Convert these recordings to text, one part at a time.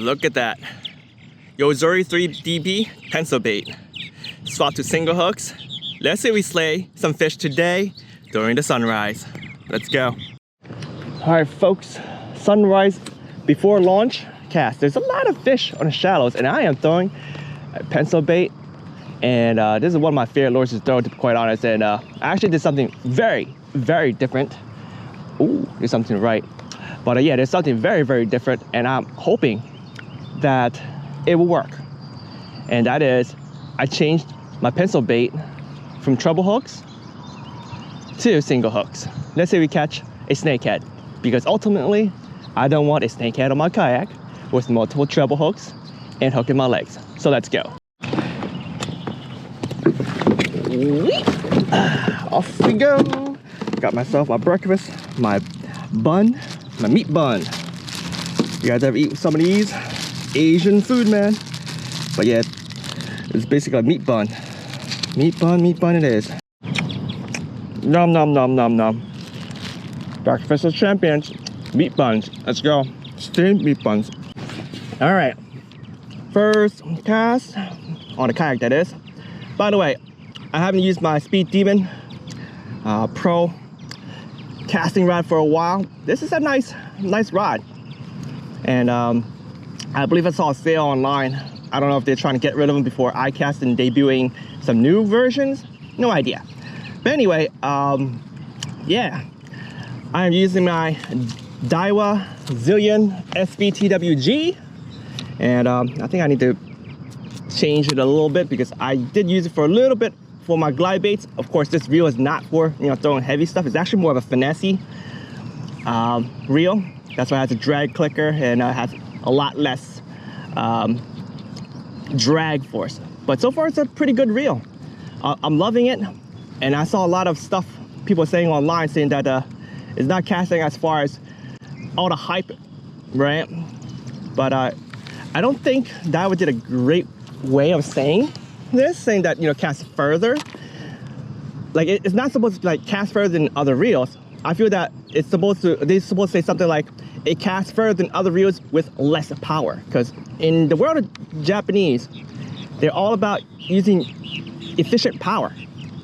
Look at that. Yo-Zuri 3DB pencil bait. Swap to single hooks. Let's say we slay some fish today during the sunrise. Let's go. All right, folks. Sunrise before launch cast. There's a lot of fish on the shallows, and I am throwing a pencil bait. And this is one of my favorite lures to throw, to be quite honest. And I actually did something very, very different. Ooh, there's something right. But yeah, there's something very, very different, and I'm hoping that it will work. And that is, I changed my pencil bait from treble hooks to single hooks. Let's say we catch a snakehead, because ultimately I don't want a snakehead on my kayak with multiple treble hooks and hooking my legs. So let's go. Off we go. Got myself my breakfast, my bun, my meat bun. You guys ever eat some of these? Asian food, man. But yeah, it's basically a meat bun. Meat bun it is. Nom nom nom nom nom. Breakfast of champions. Meat buns. Let's go. Steamed meat buns. All right. First cast on a kayak, that is. By the way, I haven't used my Speed Demon Pro casting rod for a while. This is a nice rod. And I believe I saw a sale online. I don't know if they're trying to get rid of them before iCast and debuting some new versions. No idea. But anyway, yeah. I am using my Daiwa Zillion SVTWG. And I think I need to change it a little bit, because I did use it for a little bit for my glide baits. Of course, this reel is not for, you know, throwing heavy stuff. It's actually more of a finesse reel. That's why it has a drag clicker, and it has a lot less drag force. But so far, it's a pretty good reel. I'm loving it, and I saw a lot of stuff people saying online, saying that it's not casting as far as all the hype, right? But I don't think Daiwa did a great way of saying this, saying that, you know, cast further. Like, it's not supposed to like cast further than other reels. I feel that they're supposed to say something like it casts further than other reels with less power, because in the world of Japanese, they're all about using efficient power.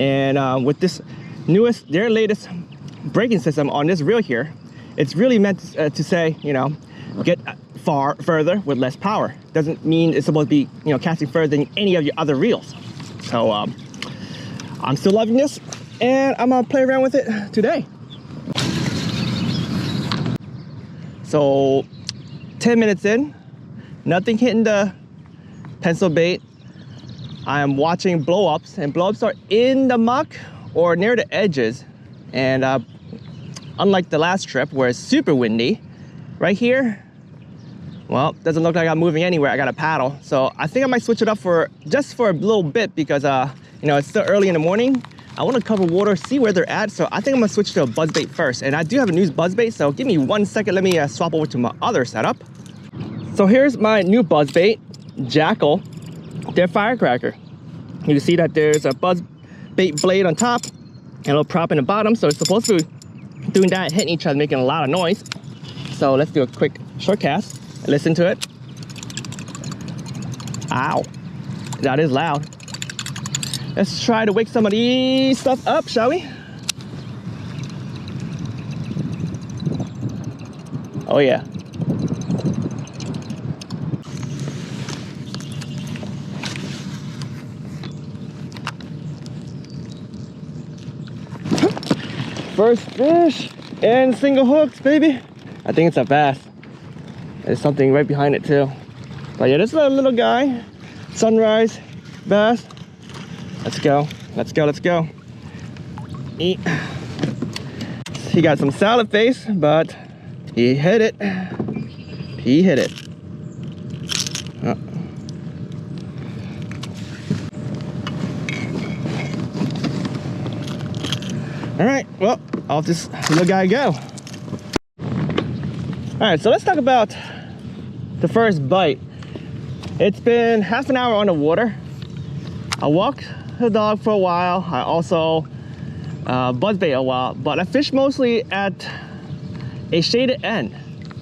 And with this their latest braking system on this reel here, it's really meant to say, you know, get further with less power. Doesn't mean it's supposed to be, you know, casting further than any of your other reels. So I'm still loving this, and I'm gonna play around with it today. So 10 minutes in, nothing hitting the pencil bait. I am watching blow-ups, and blow-ups are in the muck or near the edges. And unlike the last trip where it's super windy, right here, well, doesn't look like I'm moving anywhere. I got a paddle. So I think I might switch it up just for a little bit, because you know, it's still early in the morning. I want to cover water, see where they're at. So I think I'm gonna switch to a Buzzbait first. And I do have a new Buzzbait, so give me 1 second. Let me swap over to my other setup. So here's my new Buzzbait, Jackal. They're firecracker. You can see that there's a Buzzbait blade on top and a little prop in the bottom. So it's supposed to be doing that, hitting each other, making a lot of noise. So let's do a quick short cast. Listen to it. Ow, that is loud. Let's try to wake some of these stuff up, shall we? Oh yeah. First fish and single hooks, baby. I think it's a bass. There's something right behind it too. But yeah, this is a little guy. Sunrise bass. Let's go. Let's go. Let's go. Eat. He got some salad face, but he hit it. He hit it. Oh. All right, well, off this little guy go. All right, so let's talk about the first bite. It's been half an hour on the water. I walked the dog for a while. I also buzzbait a while, but I fished mostly at a shaded end.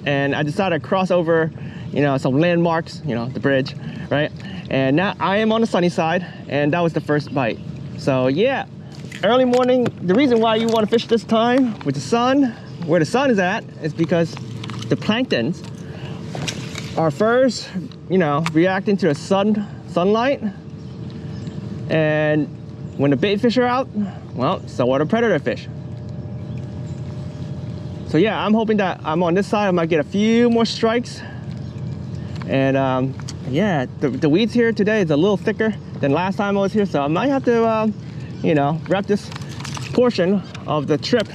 And I decided to cross over you know, some landmarks, you know, the bridge, right? And now I am on the sunny side, and that was the first bite. So yeah, early morning. The reason why you want to fish this time with the sun, where the sun is at, is because the planktons are first, you know, reacting to the sunlight, and when the bait fish are out, well, so are the predator fish. So yeah, I'm hoping that I'm on this side, I might get a few more strikes. And yeah, the weeds here today is a little thicker than last time I was here, so I might have to, you know, wrap this portion of the trip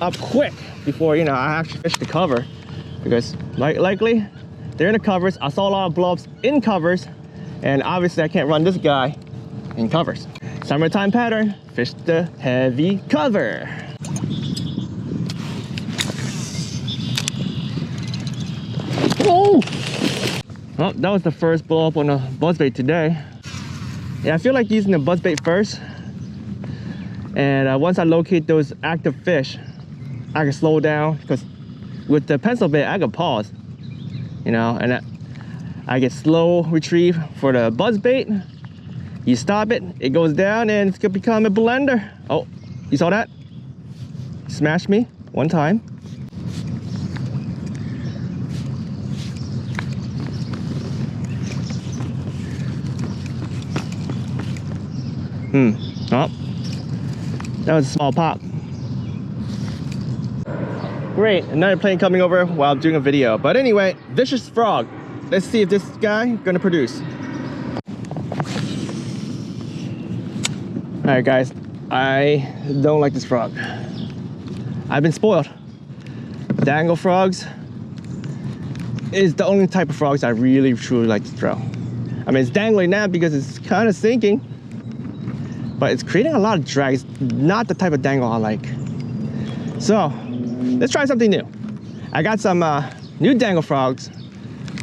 up quick before, you know, I actually fish the cover, because likely they're in the covers. I saw a lot of blobs in covers, and obviously I can't run this guy in covers. Summertime pattern, fish the heavy cover. Oh! Well, that was the first blow up on the buzzbait today. Yeah, I feel like using the buzzbait first, and once I locate those active fish, I can slow down, because with the pencil bait I can pause, you know, and I get slow retrieve. For the buzzbait, you stop it, it goes down, and it's gonna become a blender. Oh, you saw that? Smashed me one time. Oh, that was a small pop. Great, another plane coming over while I'm doing a video. But anyway, vicious frog. Let's see if this guy gonna produce. All right, guys, I don't like this frog. I've been spoiled. Dangle frogs is the only type of frogs I really truly like to throw. I mean, it's dangling now because it's kind of sinking, but it's creating a lot of drag. It's not the type of dangle I like. So let's try something new. I got some new dangle frogs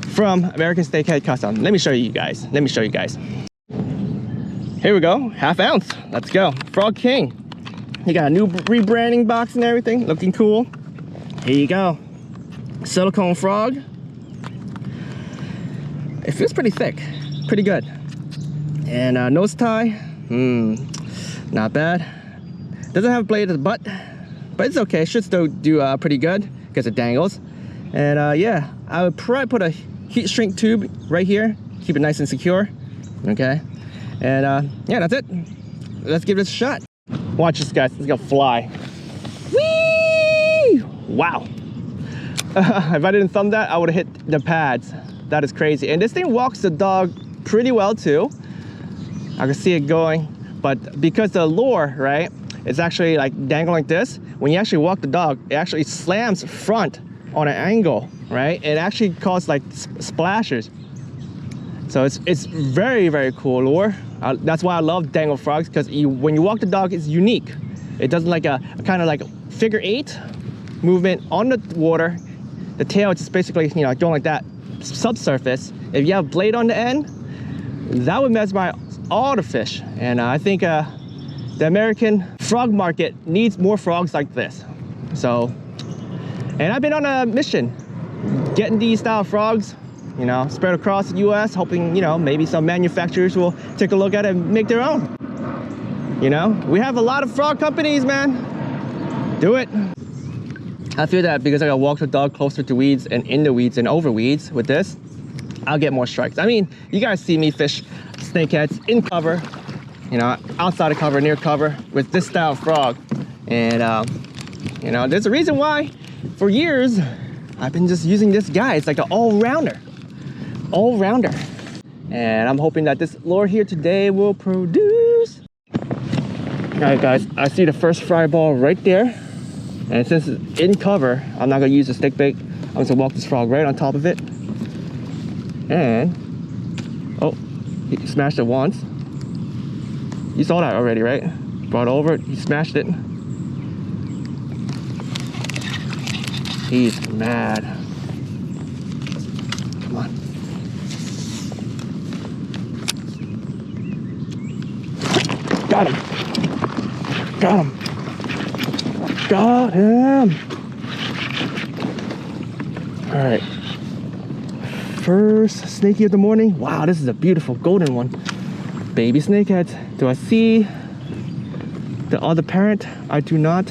from American Snakehead Customs. Let me show you guys. Let me show you guys. Here we go, ½ ounce. Let's go. Frog King. You got a new rebranding box and everything, looking cool. Here you go. Silicone frog. It feels pretty thick, pretty good. And nose tie. Not bad. Doesn't have a blade at the butt, but it's okay. Should still do pretty good because it dangles. And yeah, I would probably put a heat shrink tube right here, keep it nice and secure. Okay, and yeah, that's it. Let's give this a shot. Watch this, guys. It's gonna fly. Whee! Wow. If I didn't thumb that, I would have hit the pads. That is crazy. And this thing walks the dog pretty well too. I can see it going, but because the lure, right, it's actually like dangling like this. When you actually walk the dog, it actually slams front on an angle, right? It actually causes like splashes. So it's very, very cool lure. That's why I love dangle frogs, because when you walk the dog, it's unique. It doesn't like a kind of like a figure 8 movement on the water. The tail is just basically, you know, going like that, subsurface. If you have a blade on the end, that would mesmerize all the fish. And I think the American frog market needs more frogs like this. So, and I've been on a mission getting these style frogs, you know, spread across the US, hoping, you know, maybe some manufacturers will take a look at it and make their own. You know, we have a lot of frog companies, man. Do it. I feel that because I gotta walk the dog closer to weeds and in the weeds and over weeds with this, I'll get more strikes. I mean, you guys see me fish snakeheads in cover, you know, outside of cover, near cover with this style of frog. And you know, there's a reason why for years I've been just using this guy. It's like an all-rounder. And I'm hoping that this lure here today will produce. All right, guys, I see the first fry ball right there. And since it's in cover, I'm not gonna use the stick bait. I'm just gonna walk this frog right on top of it. And, oh, he smashed it once. You saw that already, right? Brought it over, he smashed it. He's mad. Come on. Got him. Got him. Got him. All right. first snaky of the morning. Wow, this is a beautiful golden one. Baby snakeheads. Do I see the other parent? I do not.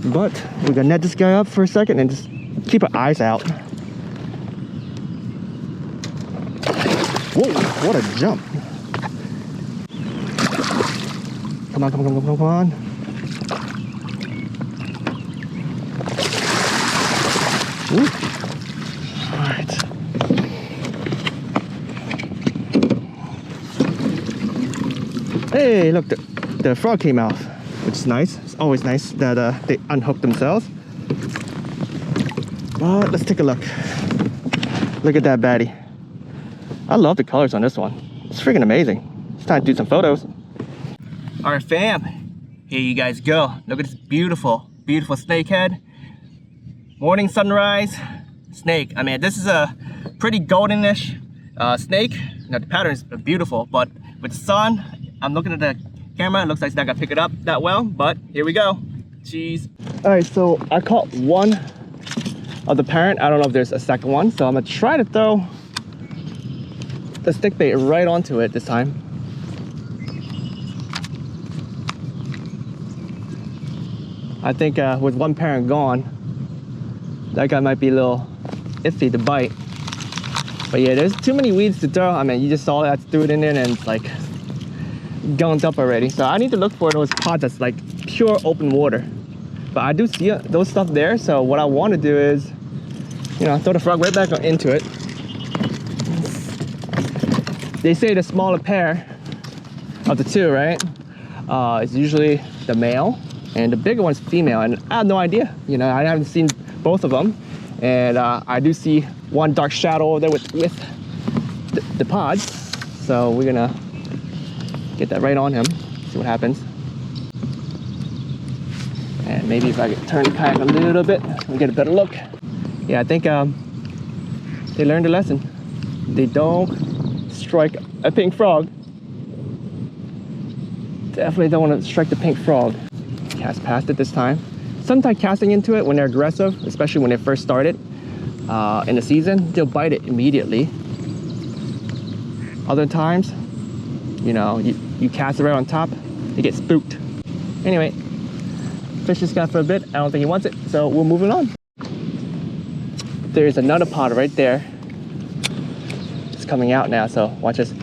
But we're gonna net this guy up for a second and just keep our eyes out. Whoa, what a jump. Come on, come on, come on, come on, come on. Ooh. All right. Hey, look, the frog came out, which is nice. It's always nice that they unhook themselves. But let's take a look. Look at that baddie. I love the colors on this one. It's freaking amazing. It's time to do some photos. All right, fam. Here you guys go. Look at this beautiful, beautiful snakehead. Morning sunrise snake. I mean, this is a pretty goldenish snake. Now the pattern is beautiful, but with the sun, I'm looking at the camera. It looks like it's not gonna pick it up that well, but here we go. Jeez. All right, so I caught one of the parent. I don't know if there's a second one, so I'm gonna try to throw the stick bait right onto it this time. I think with one parent gone, that guy might be a little iffy to bite. But yeah, there's too many weeds to throw. I mean, you just saw that, threw it in there and it's like gunked up already. So I need to look for those pods that's like pure open water. But I do see those stuff there. So what I want to do is, you know, throw the frog right back into it. They say the smaller pair of the two, right, is usually the male, and the bigger one's female. And I have no idea. You know, I haven't seen both of them, and I do see one dark shadow over there with the pods. So we're gonna get that right on him, see what happens. And maybe if I could turn the kayak a little bit, we'll get a better look. Yeah, I think they learned a lesson. They don't strike a pink frog. Definitely don't want to strike the pink frog. Cast past it this time. Sometimes casting into it when they're aggressive, especially when they first started in the season, they'll bite it immediately. Other times, you know, you cast it right on top, they get spooked. Anyway, fish this guy for a bit. I don't think he wants it, so we're moving on. There's another pod right there. It's coming out now, so watch this.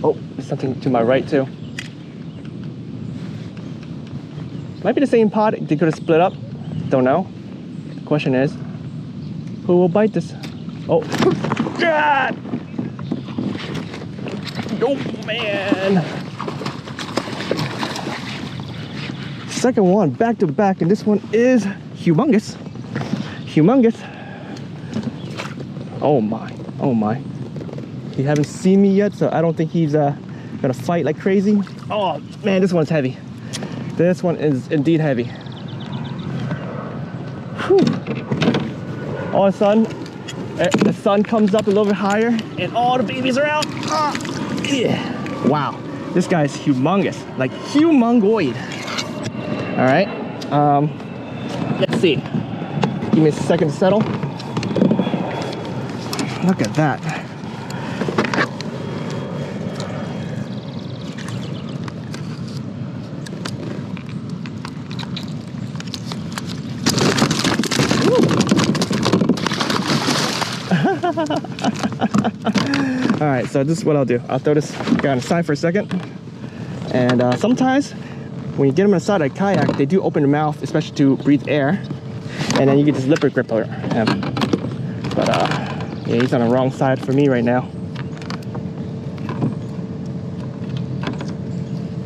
Oh, there's something to my right too. Might be the same pod. They could have split up. Don't know. The question is, who will bite this? Oh, God! Oh, man. Second one, back to back, and this one is humongous. Humongous. Oh my, oh my. He haven't seen me yet, so I don't think he's gonna fight like crazy. Oh man, this one's heavy. This one is indeed heavy. Whew. All of a sudden, the sun comes up a little bit higher and all the babies are out. Yeah. Wow, this guy's humongous, like humongoid. All right, let's see. Give me a second to settle. Look at that. All right, so this is what I'll do. I'll throw this guy on the side for a second. And sometimes when you get them on the side of a kayak, they do open their mouth, especially to breathe air. And then you get this lipper grip over him. But yeah, he's on the wrong side for me right now.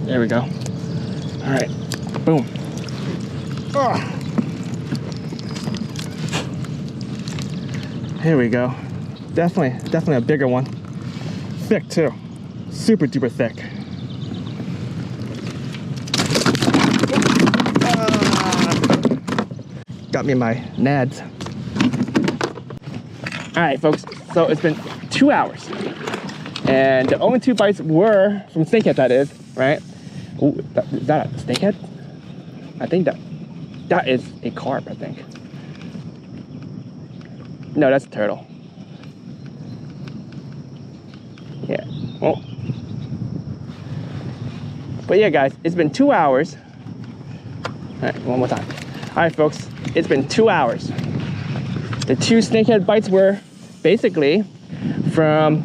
There we go. All right, boom. Here we go. Definitely a bigger one. Thick too. Super duper thick. Got me my nads. All right, folks, so it's been 2 hours. And the only 2 bites were from snakehead, that is, right? Ooh, is that a snakehead? I think that is a carp, I think. No, that's a turtle. Yeah. Well. But yeah, guys, it's been 2 hours. All right, one more time. All right, folks, it's been 2 hours. The 2 snakehead bites were basically from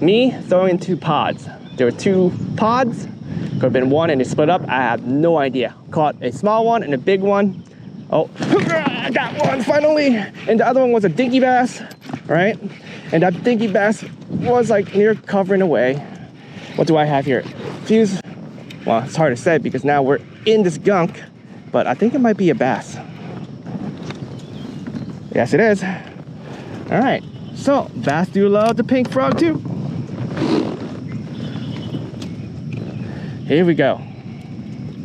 me throwing 2 pods. There were 2 pods. Could have been 1 and it split up. I have no idea. Caught a small one and a big one. Oh, I got one finally. And the other one was a dinky bass, right? And that dinky bass was like near covering away. What do I have here? Fuse. Well, it's hard to say because now we're in this gunk, but I think it might be a bass. Yes, it is. All right. So, bass do love the pink frog too. Here we go.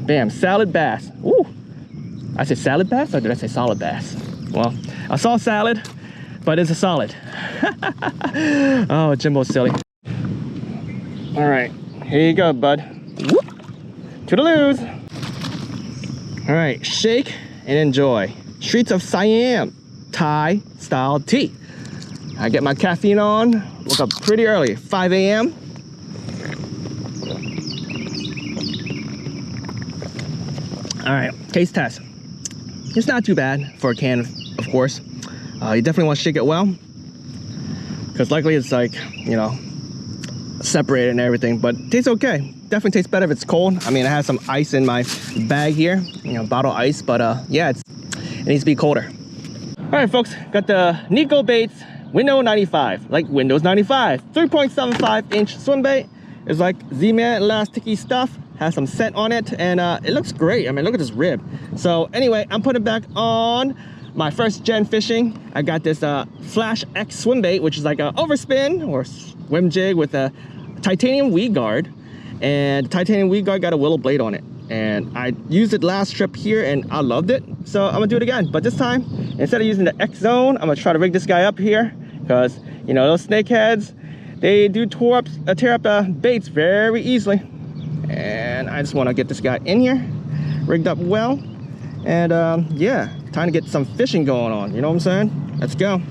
Bam, salad bass. Ooh. I said salad bass or did I say solid bass? Well, I saw salad, but it's a solid. Oh, Jimbo's silly. All right, here you go, bud. Whoop. Toodaloos. All right, shake and enjoy. Streets of Siam, Thai style tea. I get my caffeine on, woke up pretty early, 5 a.m. All right, taste test. It's not too bad for a can, of course. You definitely want to shake it well, because likely it's like, you know, separated and everything, but it tastes okay. Definitely tastes better if it's cold. I mean, I have some ice in my bag here, you know, bottle ice, but yeah, it needs to be colder. All right, folks, got the Nico Baits Windows 95, like Windows 95, 3.75-inch swim bait. It's like Z-Man elasticy stuff, has some scent on it, and it looks great. I mean, look at this rib. So anyway, I'm putting it back on my first Gen Fishing. I got this FlashX Swim Bait, which is like a overspin or swim jig with a titanium weed guard, and the titanium weed guard got a willow blade on it, and I used it last trip here and I loved it, so I'm gonna do it again. But this time, instead of using the X Zone, I'm gonna try to rig this guy up here, because you know those snakeheads, they do tear up the baits very easily, and I just want to get this guy in here rigged up well, and yeah, time to get some fishing going on, you know what I'm saying? Let's go.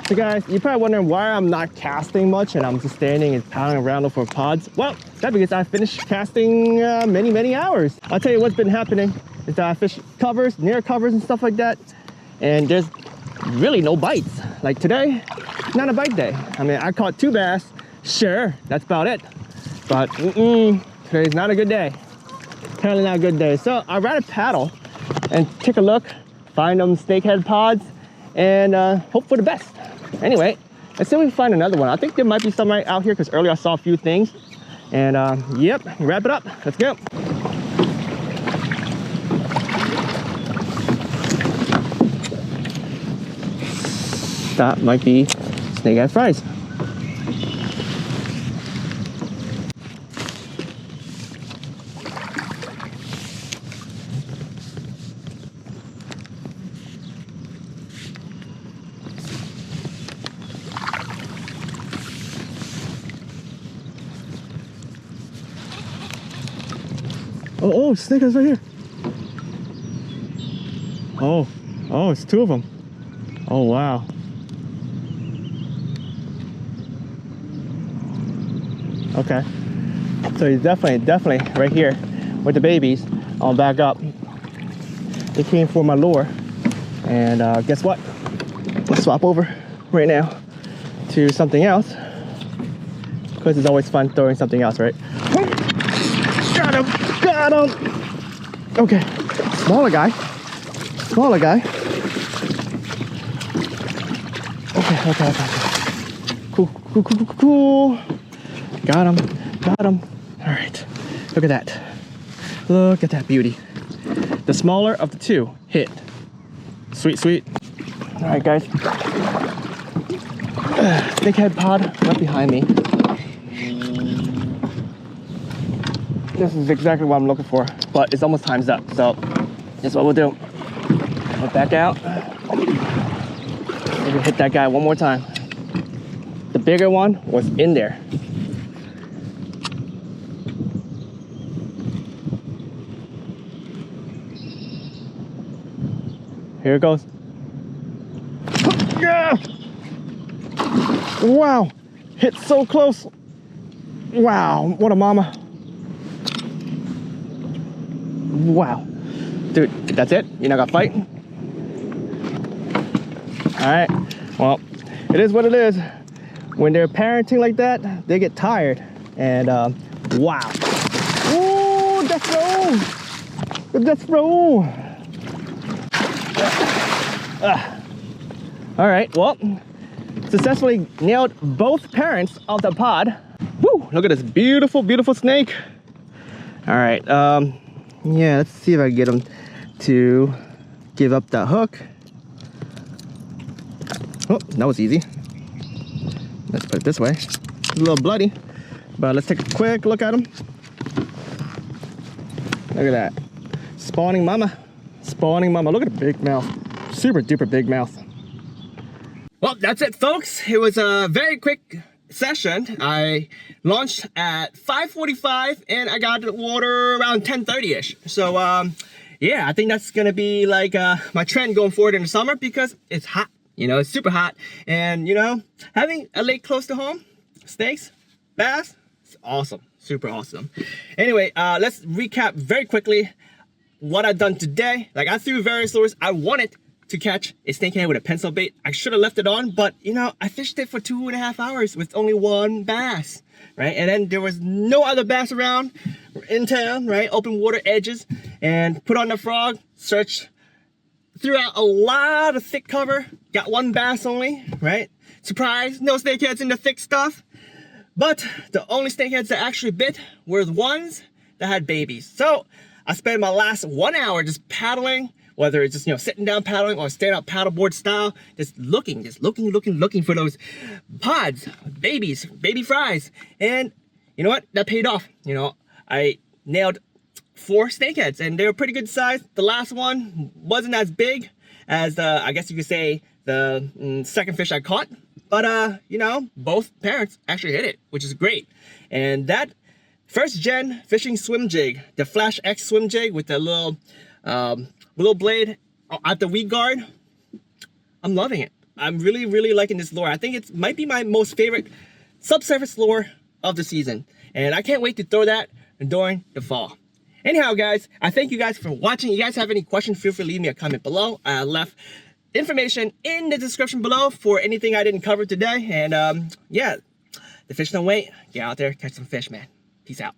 So guys, you're probably wondering why I'm not casting much and I'm just standing and pounding around for pods. Well, that's because I finished casting many hours. I'll tell you what's been happening is that I fish covers, near covers and stuff like that, and there's really no bites. Like today, not a bite day. I mean, I caught 2 bass, sure, that's about it. But today's not a good day. Apparently not a good day. So I'd rather paddle and take a look, find them snakehead pods, and hope for the best. Anyway, let's see if we can find another one. I think there might be some right out here because earlier I saw a few things. And yep, wrap it up. Let's go. That might be snakehead fries. Oh, snakeheads right here. Oh, it's 2 of them. Oh, wow. Okay. So he's definitely right here with the babies. I'll back up. They came for my lure. And guess what? Let's swap over right now to something else, because it's always fun throwing something else, right? Got him! Got him! Okay, smaller guy. Okay. Cool. Got him. All right, look at that. Look at that beauty. The smaller of the 2 hit. Sweet. All right, guys. Snakehead pod right behind me. This is exactly what I'm looking for, but it's almost time's up. So That's what we'll do. We'll back out. Maybe hit that guy one more time. The bigger one was in there. Here it goes. Yeah! Wow, hit so close. Wow, what a mama. Wow. Dude, that's it? You're not gonna fight? All right, well, it is what it is. When they're parenting like that, they get tired. And wow. Ooh, death roll. Death roll. All right, well, successfully nailed both parents of the pod. Woo, look at this beautiful, beautiful snake. All right, yeah, let's see if I can get him to give up that hook. Oh, that was easy. Let's put it this way. It's a little bloody, but let's take a quick look at him. Look at that. Spawning mama. Spawning mama. Look at the big mouth. Super duper big mouth. Well, that's it, folks. It was a very quick session. I launched at 5:45 and I got the water around 10:30ish. So yeah, I think that's gonna be like my trend going forward in the summer because it's hot. You know, it's super hot. And you know, having a lake close to home, snakes, bass, it's awesome. Super awesome. Anyway, let's recap very quickly what I've done today. Like, I threw various lures. I wanted to catch a snakehead with a pencil bait. I should have left it on, but you know, I fished it for 2.5 hours with only one bass, right? And then there was no other bass around in town, right? Open water edges, and put on the frog, searched, threw out a lot of thick cover, got one bass only, right? Surprise, no snakeheads in the thick stuff. But the only snakeheads that actually bit were the ones that had babies. So I spent my last 1 hour just paddling, whether it's just, you know, sitting down paddling or stand up paddleboard style, just looking for those pods, babies, baby fries. And you know what? That paid off. You know, I nailed 4 snakeheads and they were pretty good size. The last one wasn't as big as the, I guess you could say, the second fish I caught. But you know, both parents actually hit it, which is great. And that first gen fishing swim jig, the FlashX Swim Jig with the little blade at the weed guard, I'm loving it. I'm really liking this lure. I think it might be my most favorite subsurface lure of the season. And I can't wait to throw that during the fall. Anyhow, guys, I thank you guys for watching. You guys have any questions, feel free to leave me a comment below. I left information in the description below for anything I didn't cover today. And yeah, the fish don't wait. Get out there, catch some fish, man. Peace out.